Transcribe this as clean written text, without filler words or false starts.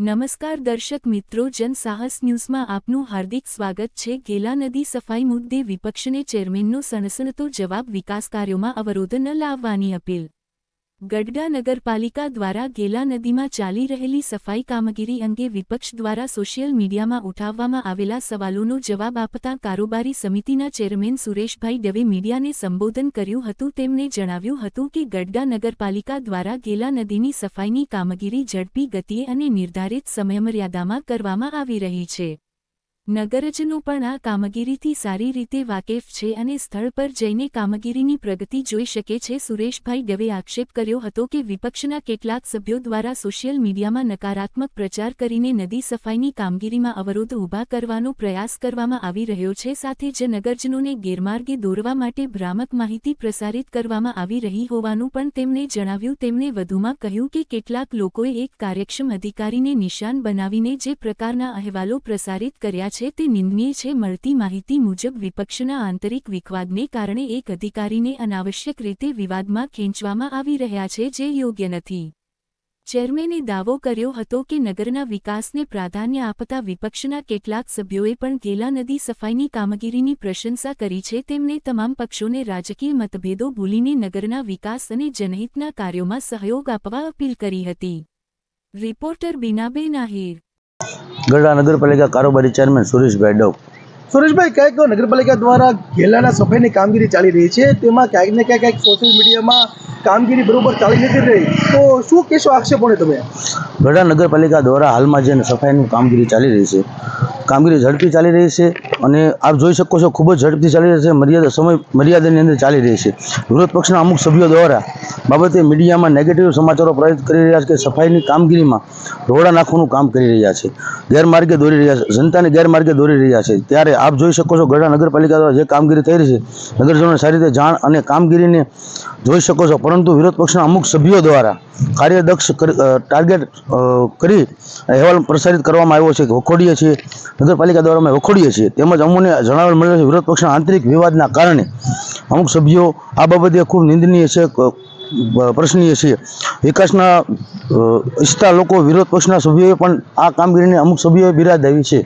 નમસ્કાર દર્શક મિત્રો, જનસાહસ ન્યૂઝમાં આપનું હાર્દિક સ્વાગત છે। ગેલા નદી સફાઈ મુદ્દે વિપક્ષને ચેરમેનનો સણસણતો જવાબ, વિકાસ કાર્યોમાં અવરોધ ન લાવવાની અપીલ। ગઢડા નગરપાલિકા દ્વારા ગેલા નદીમાં ચાલી રહેલી સફાઈ કામગીરી અંગે વિપક્ષ દ્વારા સોશિયલ મીડિયામાં ઉઠાવવામાં આવેલા સવાલોનો જવાબ આપતા કારોબારી સમિતિના ચેરમેન સુરેશભાઈ દવે મીડિયાને સંબોધન કર્યું હતું। તેમણે જણાવ્યું હતું કે ગઢડા નગરપાલિકા દ્વારા ગેલા નદીની સફાઈની કામગીરી ઝડપી ગતિએ અને નિર્ધારિત સમયમર્યાદામાં કરવામાં આવી રહી છે। નગરજનો પણ આ કામગીરીથી સારી રીતે વાકેફ છે અને સ્થળ પર જઈને કામગીરીની પ્રગતિ જોઈ શકે છે। સુરેશભાઈ દવે આક્ષેપ કર્યો હતો કે વિપક્ષના કેટલાક સભ્યો દ્વારા સોશિયલ મીડિયામાં નકારાત્મક પ્રચાર કરીને નદી સફાઈની કામગીરીમાં અવરોધ ઊભા કરવાનો પ્રયાસ કરવામાં આવી રહ્યો છે, સાથે જ નગરજનોને ગેરમાર્ગે દોરવા માટે ભ્રામક માહિતી પ્રસારિત કરવામાં આવી રહી હોવાનું પણ તેમણે જણાવ્યું। તેમણે વધુમાં કહ્યું કે કેટલાક લોકોએ એક કાર્યક્ષમ અધિકારીને નિશાન બનાવીને જે પ્રકારના અહેવાલો પ્રસારિત કર્યા છે તે નિંદનીય છે। મળતી માહિતી મુજબ વિપક્ષના આંતરિક વિખવાદને કારણે એક અધિકારીને અનાવશ્યક રીતે વિવાદમાં ખેંચવામાં આવી રહ્યા છે, જે યોગ્ય નથી। ચેરમેને દાવો કર્યો હતો કે નગરના વિકાસને પ્રાધાન્ય આપતા વિપક્ષના કેટલાક સભ્યોએ પણ ગેલા નદી સફાઈની કામગીરીની પ્રશંસા કરી છે। તેમણે તમામ પક્ષોને રાજકીય મતભેદો ભૂલીને નગરના વિકાસ અને જનહિતના કાર્યોમાં સહયોગ આપવા અપીલ કરી હતી। રિપોર્ટર બીનાબેન આહિર, ગઢડા નગરપાલિકા કારોબારી ચેરમેન સુરેશભાઈ દવ। સુરેશભાઈ, ક્યાંક નગરપાલિકા દ્વારા ગેલાના સફાઈની કામગીરી ચાલી રહી છે, તેમાં ક્યાંક ને ક્યાંક સોશિયલ મીડિયામાં કામગીરી બરોબર ચાલી નથી રહી, તો શું કહેશો આક્ષેપોને તમે? ગઢડા નગરપાલિકા દ્વારા હાલમાં જે સફાઈની કામગીરી ચાલી રહી છે, કામગીરી ઝડપી ચાલી રહી છે અને આપ જોઈ શકો છો ખૂબ જ ઝડપથી ચાલી રહી છે। સમય મર્યાદાની અંદર ચાલી રહી છે। વિરોધ પક્ષના અમુક સભ્યો દ્વારા બાબતે મીડિયામાં નેગેટિવ સમાચારો પ્રસારિત કરી રહ્યા છે કે સફાઈની કામગીરીમાં રોડા નાખવાનું કામ કરી રહ્યા છે, ગેરમાર્ગે દોરી રહ્યા છે, જનતાને ગેરમાર્ગે દોરી રહ્યા છે। ત્યારે આપ જોઈ શકો છો ગઢડા નગરપાલિકા દ્વારા જે કામગીરી થઈ રહી છે, નગરજનોને સારી રીતે જાણ અને કામગીરીને જોઈ શકો છો, પરંતુ વિરોધ પક્ષના અમુક સભ્યો દ્વારા કાર્યદક્ષ ટાર્ગેટ કરી અહેવાલ પ્રસારિત કરવામાં આવ્યો છે કે વખોડીએ છીએ, નગરપાલિકા દ્વારા અમે વખોડીએ છીએ। તેમજ અમને જણાવેલ મળે છે વિરોધ પક્ષના આંતરિક વિવાદના કારણે અમુક સભ્યો આ બાબતે ખૂબ નિંદનીય છે, પ્રશ્નીય છે। વિકાસના ઈચ્છતા લોકો વિરોધ પક્ષના સભ્યોએ પણ આ કામગીરીને અમુક સભ્યોએ બિરાદાવી છે।